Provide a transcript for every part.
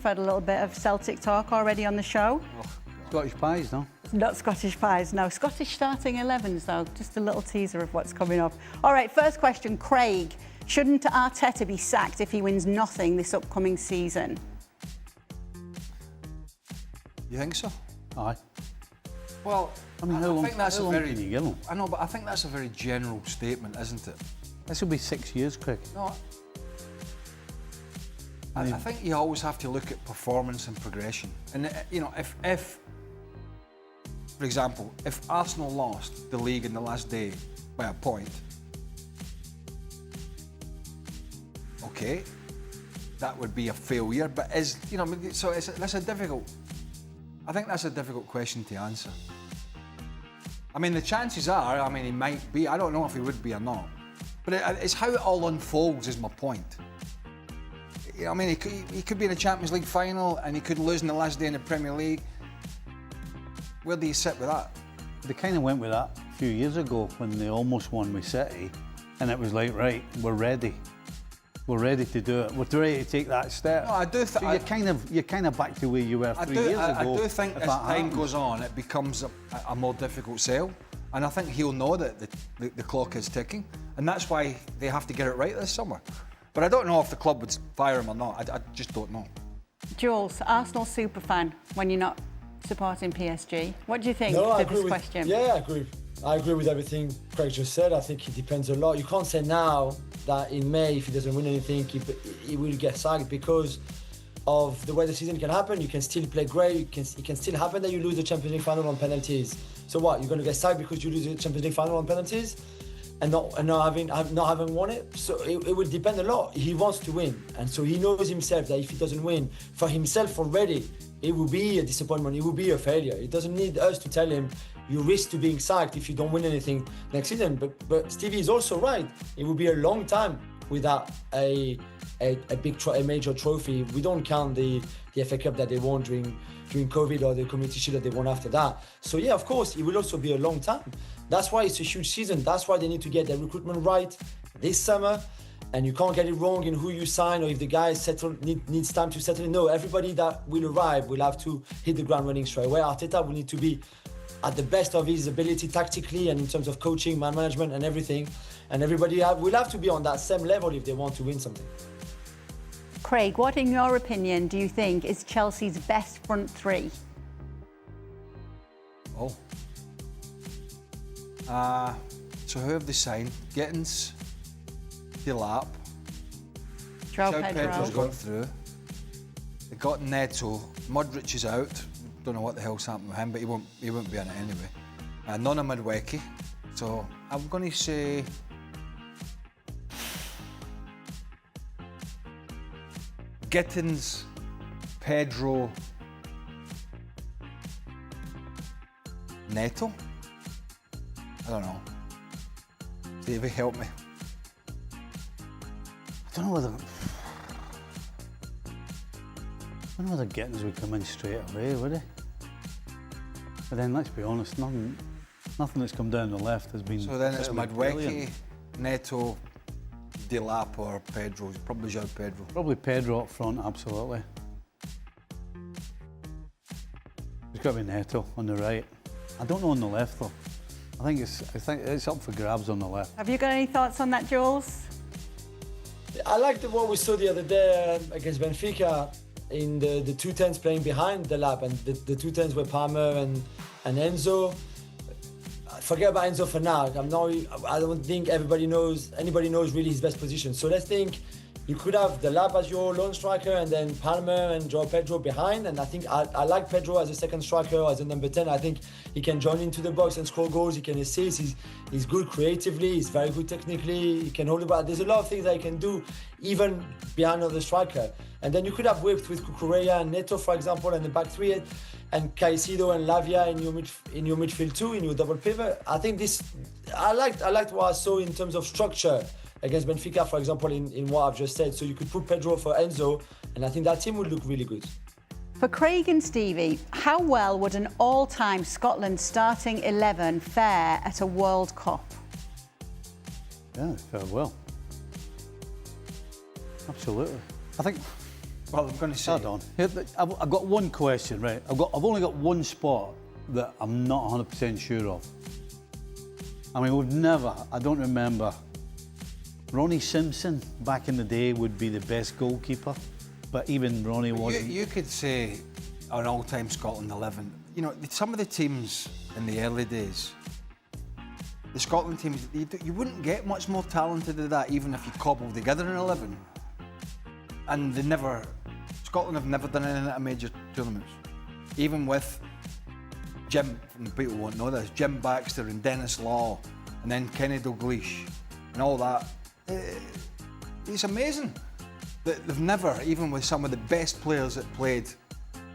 We've had a little bit of Celtic talk already on the show. Scottish pies, no? Not Scottish pies, no. Scottish starting 11s, though. Just a little teaser of what's coming up. All right, first question, Craig. Shouldn't Arteta be sacked if he wins nothing this upcoming season? You think so? Aye. Well, I mean, I think that's how a long very... can you give him? I know, but I think that's a very general statement, isn't it? This will be 6 years, Craig. No, I think you always have to look at performance and progression. And, you know, if for example, if Arsenal lost the league in the last day by a point, okay, that would be a failure. But so that's a difficult. I think that's a difficult question to answer. I mean, the chances are, he might be. I don't know if he would be or not. But it's how it all unfolds is my point. You know, he could be in a Champions League final and he could lose in the last day in the Premier League. Where do you sit with that? They kind of went with that a few years ago when they almost won with City, and it was like, right, we're ready. We're ready to do it. We're ready to take that step. No, I do think... So you're kind of back to where you were 3 years ago. I do think as time goes on, it becomes a more difficult sell. And I think he'll know that the clock is ticking. And that's why they have to get it right this summer. But I don't know if the club would fire him or not. I just don't know. Jules, Arsenal superfan, when you're not supporting PSG. What do you think to this question? Yeah, I agree. I agree with everything Craig just said. I think it depends a lot. You can't say now that in May, if he doesn't win anything, he will get sacked because of the way the season can happen. You can still play great. It can still happen that you lose the Champions League final on penalties. So what? You're going to get sacked because you lose the Champions League final on penalties and not having won it? So it will depend a lot. He wants to win, and so he knows himself that if he doesn't win for himself already, it will be a disappointment. It will be a failure. It doesn't need us to tell him you risk to being sacked if you don't win anything next season. But Stevie is also right. It will be a long time without a major trophy. We don't count the FA Cup that they won during COVID or the Community Shield that they won after that. So yeah, of course, it will also be a long time. That's why it's a huge season. That's why they need to get their recruitment right this summer. And you can't get it wrong in who you sign or if the guy needs time to settle. No, everybody that will arrive will have to hit the ground running straight away. Arteta will need to be at the best of his ability tactically and in terms of coaching, man management and everything. And everybody will have to be on that same level if they want to win something. Craig, what in your opinion do you think is Chelsea's best front three? So who have they signed? Gittins, Delap, João Pedro's gone through. They got Neto. Modric is out. Don't know what the hell's happened with him, but he won't be in it anyway. Nona Madueke. So I'm going to say Gittins, Pedro, Neto. I don't know. Davey, help me. I don't know whether Gittins would come in straight away, would he? But then let's be honest, nothing that's come down the left has been. So then it's Madueke, Neto, Delap or Pedro. Probably João Pedro. Probably Pedro up front, absolutely. There's got to be Neto on the right. I don't know on the left though. I think it's up for grabs on the left. Have you got any thoughts on that, Jules? I liked what we saw the other day against Benfica in the two tens playing behind the lap, and the two tens were Palmer and Enzo. Forget about Enzo for now. I don't think anybody knows really his best position. So let's think you could have the lap as your lone striker and then Palmer and João Pedro behind. And I think I like Pedro as a second striker, as a number 10. I think he can join into the box and score goals. He can assist. He's good creatively. He's very good technically. He can hold the ball. There's a lot of things that he can do even behind another striker. And then you could have whipped with Cucurella and Neto, for example, and the back three, and Caicedo and Lavia in your midfield too, in your double pivot. I think I liked what I saw in terms of structure against Benfica, for example, in what I've just said. So you could put Pedro for Enzo, and I think that team would look really good. For Craig and Stevie, how well would an all-time Scotland starting 11 fare at a World Cup? Yeah, fair well. Absolutely. I think Well, I'm going to say... Hold on. I've got one question, right? I've only got one spot that I'm not 100% sure of. I mean, I don't remember. Ronnie Simpson, back in the day, would be the best goalkeeper, but even Ronnie wasn't. You could say an all-time Scotland 11. You know, some of the teams in the early days, the Scotland teams, you wouldn't get much more talented than that, even if you cobbled together an 11. And Scotland have never done anything at a major tournaments. Even with Jim, people won't know this, Jim Baxter and Dennis Law, and then Kenny Dalglish, and all that. It's amazing that they've never, even with some of the best players that played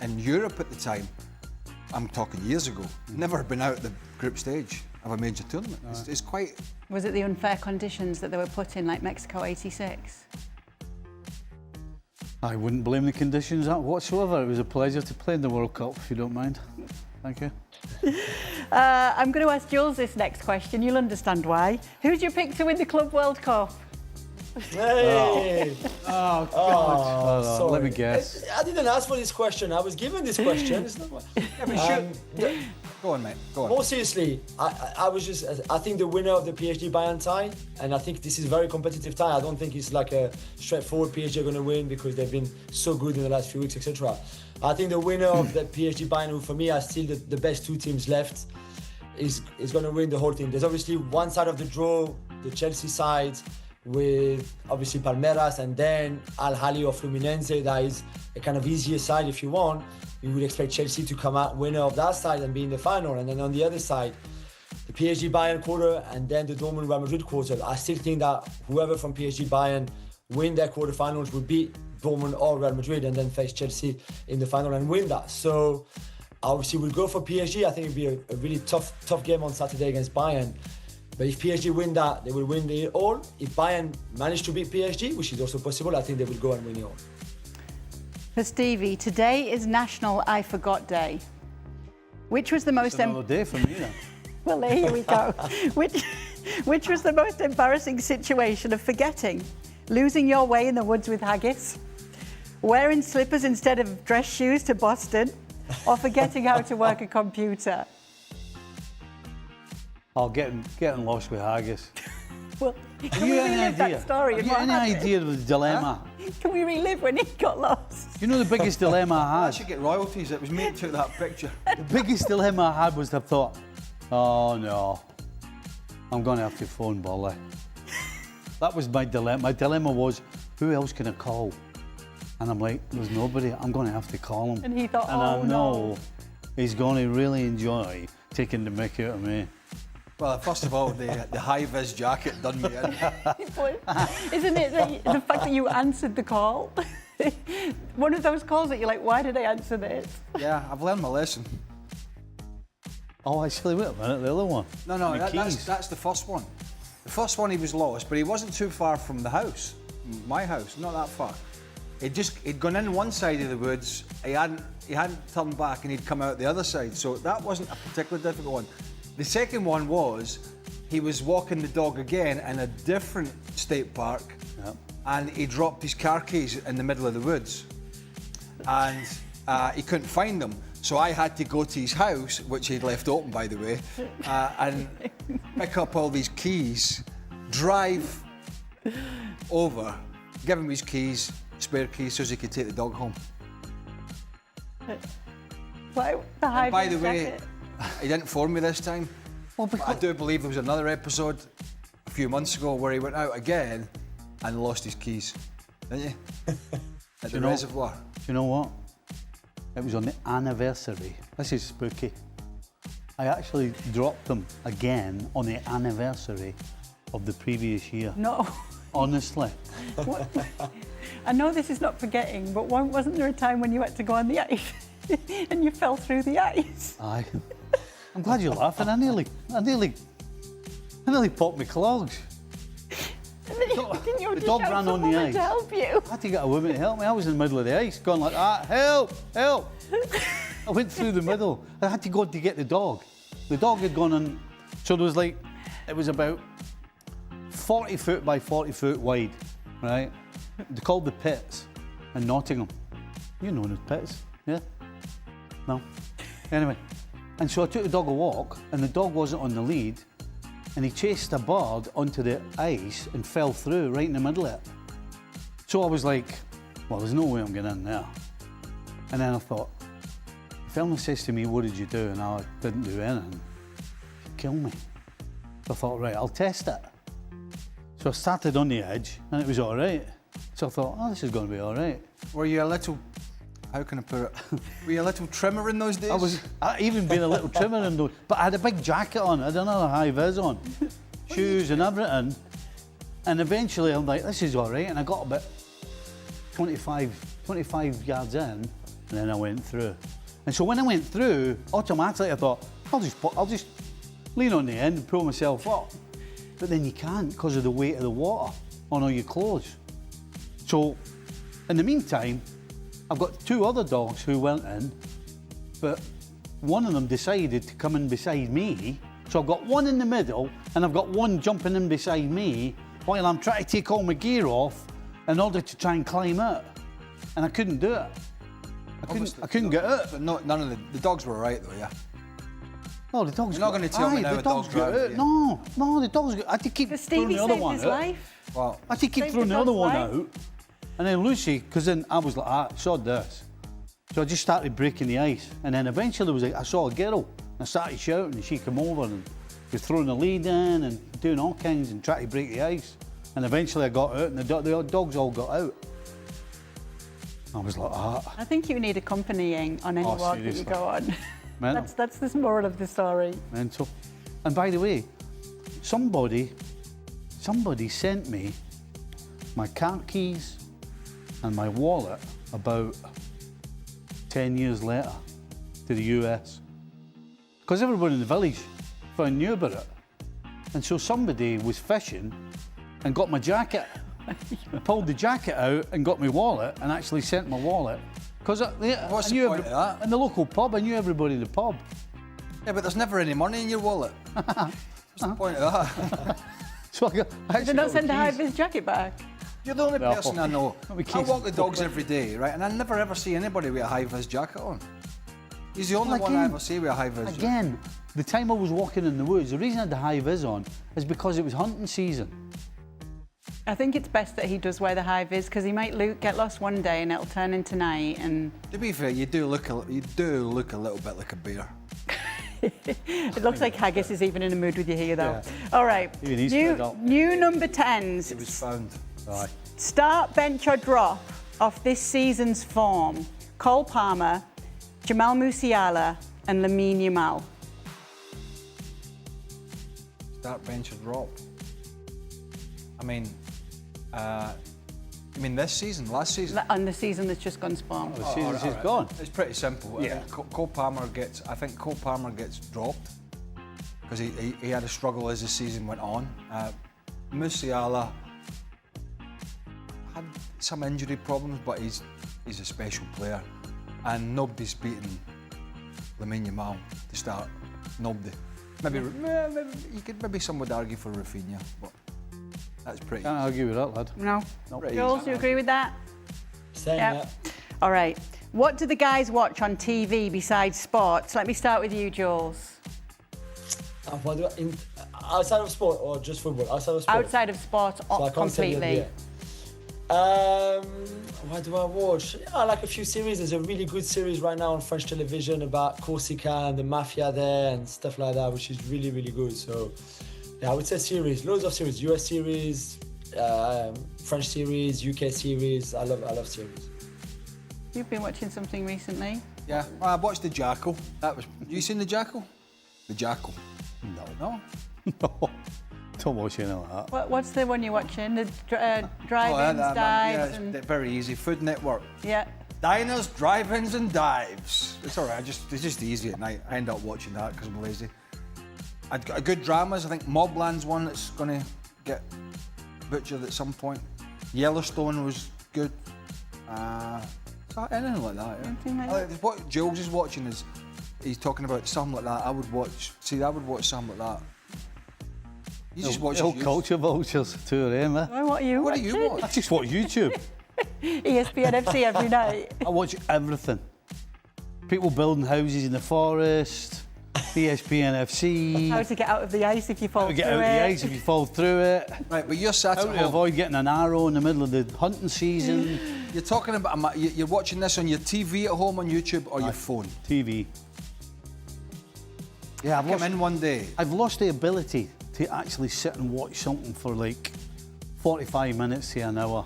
in Europe at the time, I'm talking years ago, never been out the group stage of a major tournament. It's quite... Was it the unfair conditions that they were put in, like Mexico '86? I wouldn't blame the conditions whatsoever. It was a pleasure to play in the World Cup, if you don't mind. Thank you. I'm going to ask Jules this next question. You'll understand why. Who's your pick to win the Club World Cup? Hey! Oh, God. Sorry. Let me guess. I didn't ask for this question. I was given this question. It's not Go on, mate. Go on. More seriously, I think the winner of the PSG Bayern tie, and I think this is a very competitive tie. I don't think it's like a straightforward PSG are going to win because they've been so good in the last few weeks, etc. I think the winner of the PSG Bayern, who for me are still the best two teams left, is going to win the whole thing. There's obviously one side of the draw, the Chelsea side, with obviously Palmeiras, and then Al Ahly or Fluminense. That is a kind of easier side if you want. You would expect Chelsea to come out winner of that side and be in the final. And then on the other side, the PSG Bayern quarter and then the Dortmund Real Madrid quarter. I still think that whoever from PSG Bayern win their quarterfinals would beat Dortmund or Real Madrid and then face Chelsea in the final and win that. So obviously we'll go for PSG. I think it'll be a really tough game on Saturday against Bayern. But if PSG win that, they will win it all. If Bayern manage to beat PSG, which is also possible, I think they will go and win it all. For Stevie, today is National I Forgot Day. Which was the most... Another day for me, then. Well, here we go. Which was the most embarrassing situation of forgetting? Losing your way in the woods with haggis? Wearing slippers instead of dress shoes to Boston? Or forgetting how to work a computer? Oh, getting lost with haggis. Well, Have you any idea? Have you any idea of the dilemma? Can we relive when he got lost? You know the biggest dilemma I I had? should get royalties. It was me that took that picture. The biggest dilemma I had was I thought, oh no, I'm going to have to phone Burley. That was my dilemma. My dilemma was, who else can I call? And I'm like, there's nobody. I'm going to have to call him. And he thought, and oh, I know he's going to really enjoy taking the mick out of me. Well, first of all, the high-vis jacket done me in. Isn't it the fact that you answered the call? One of those calls that you're like, why did I answer this? Yeah, I've learned my lesson. Oh, actually, wait a minute, the other one. No, that's the first one. The first one he was lost, but he wasn't too far from the house, my house, not that far. He'd gone in one side of the woods, he hadn't turned back and he'd come out the other side, so that wasn't a particularly difficult one. The second one was, he was walking the dog again in a different state park, and he dropped his car keys in the middle of the woods, and he couldn't find them. So I had to go to his house, which he'd left open, by the way, and pick up all these keys, drive over, give him his keys, spare keys, so he could take the dog home. Why the high-vis By the way, jacket? he didn't phone me this time. Well, I do believe there was another episode a few months ago where he went out again and lost his keys, didn't you? At the reservoir. Do you know what? It was on the anniversary. This is spooky. I actually dropped them again on the anniversary of the previous year. No. Honestly. I know this is not forgetting, but wasn't there a time when you had to go on the ice and you fell through the ice? Aye. I'm glad you're laughing. I nearly popped my clogs. Didn't you The just dog shout ran on the someone ice. to help you? I had to get a woman to help me. I was in the middle of the ice, going like that, help, help. I went through the middle. I had to go to get the dog. The dog had gone in, so there was like, it was about 40 foot by 40 foot wide, right? They're called the pits in Nottingham. You know the pets, yeah? No? Anyway, and so I took the dog a walk, and the dog wasn't on the lead, and he chased a bird onto the ice and fell through right in the middle of it. So I was like, well, there's no way I'm getting in there. And then I thought, if Elmer says to me, what did you do? And I didn't do anything, he'd kill me. So I thought, right, I'll test it. So I started on the edge, and it was all right. So I thought, oh, this is going to be all right. Were you a little, how can I put it? Were you a little trimmer in those days? I even been a little trimmer in those, but I had a big jacket on, I had another high vis on, shoes and everything. And eventually I'm like, this is all right. And I got about 25 yards in, and then I went through. And so when I went through, automatically I thought, I'll just lean on the end and pull myself up. But then you can't because of the weight of the water on all your clothes. So in the meantime, I've got 2 other dogs who went in, but one of them decided to come in beside me. So I've got one in the middle, and I've got one jumping in beside me while I'm trying to take all my gear off in order to try and climb out. And I couldn't do it. I couldn't get out. But none of the dogs were right though, yeah? No, the dogs. You're not going to tell me now the a dog's got right, out. yeah? No, the dog's got. I had to keep But throwing Stevie the other saved one his out. life. Well, I had to keep Saved throwing the the other dog's one life. out. And then Lucy, because then I was like, I sod this. So I just started breaking the ice. And then eventually I saw a girl. And I started shouting, and she came over and was throwing the lead in and doing all kinds and trying to break the ice. And eventually I got out, and the dogs all got out. I was like, I think you need accompanying on any Oh, walk that you seriously. go on. Mental. That's the moral of the story. Mental. And by the way, somebody sent me my car keys and my wallet about 10 years later to the US. Because everybody in the village knew about it. And so somebody was fishing and got my jacket, pulled the jacket out and got my wallet and actually sent my wallet. Because What's the point of that? in the local pub, I knew everybody in the pub. yeah, but there's never any money in your wallet. What's the point of that? So I Did actually they not got send the to hide keys. his jacket back? You're the only No. person I know. Let me I keep walk the some dogs fucking- every day, right? And I never ever see anybody with a high-vis jacket on. He's the only Well, one I again- ever see with a high-vis jacket. Again, the time I was walking in the woods, the reason I had the high vis on is because it was hunting season. I think it's best that he does wear the high vis because he might get lost one day and it'll turn into night. And To be fair, you do look a little bit like a bear. it looks like Haggis is even in a mood with you here, though. Yeah. All right, Even he's fed up. new number 10s. It was found. Aye. Start, bench or drop off this season's form. Cole Palmer, Jamal Musiala and Lamine Yamal. Start, bench, or drop. I mean, this season, last season. And the season that's just gone spawn. The season's all just gone. It's pretty simple. Yeah. I think Cole Palmer gets dropped because he had a struggle as the season went on. Musiala had some injury problems, but he's a special player, and nobody's beaten Lamine Yamal to start. Nobody. Maybe you could some would argue for Rafinha, but that's pretty. Can't argue with that, lad. No? pretty Jules, easy. you agree with that? Same, Yep. All right. What do the guys watch on TV besides sports? Let me start with you, Jules. What do outside of sport or just football? Outside of sport. Outside of sports, So I can't say completely. yet. What do I watch? Yeah, I like a few series. There's a really good series right now on French television about Corsica and the mafia there and stuff like that, which is really, really good. So, yeah, I would say series. Loads of series. US series, French series, UK series. I love series. You've been watching something recently. Yeah, well, I watched The Jackal. You seen The Jackal? The Jackal. No. No, don't watch anything like that. What's the one you're watching? The drive-ins, dives, yeah, and it's very easy. Food Network. yeah. Diners, drive-ins, and dives. It's all right. It's just easy at night. I end up watching that because I'm lazy. I've got good dramas. I think Mobland's one that's going to get butchered at some point. Yellowstone was good. So anything like that. Yeah. Anything like that. What Jules is watching is he's talking about something like that. I would watch something like that. You just watch All YouTube. culture vultures, two of them, eh? Oh, what are you What do watching? you watch? I just watch YouTube. ESPN FC every night. I watch everything. People building houses in the forest, ESPN FC. How to get out of the ice if you fall How to get through out it. of the ice if you fall through it. Right, but you're sat How at to home. avoid getting an arrow in the middle of the hunting season. You're talking about you're watching this on your TV at home on YouTube or your phone. TV. Yeah, Come in one day. I've lost the ability to actually sit and watch something for like 45 minutes to an hour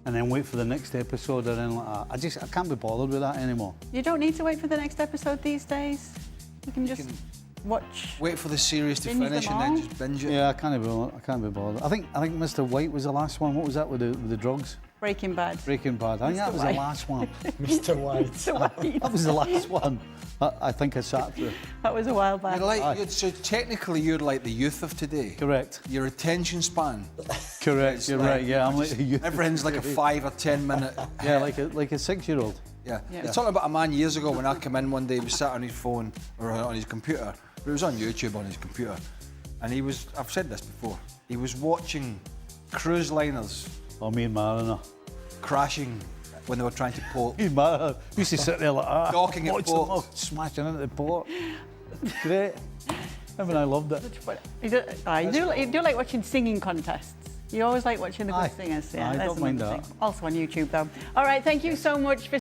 and then wait for the next episode or anything like that. I can't be bothered with that anymore. You don't need to wait for the next episode these days. You can just watch. Wait for the series to Binge finish them and then all. just binge it. Yeah, I can't be bothered. I think Mr. White was the last one. What was that with the drugs? Breaking Bad. Breaking Bad. I think that was White. the last one. Mr. White. So That was the last one. I think I sat through. that was a while back. So technically you're like the youth of today. Correct. Your attention span. Correct. You're right. Yeah, I'm like Everything's like a 5 or 10 minute. yeah, like a 6-year-old. Yeah. Yeah. You're talking about a man years ago when I came in one day, he was sat on his phone or on his computer, but it was on YouTube on his computer. And he was, I've said this before, he was watching cruise liners Oh, me and Mariner. crashing when they were trying to port. Me and Mariner used to sit there like that. Docking at watch them ports. all smashing into the port. Great. I mean, I loved it. You do like watching singing contests. You always like watching the good Aye. singers. Aye, that's don't mind another that. thing. Also on YouTube, though. All right, thank you so much for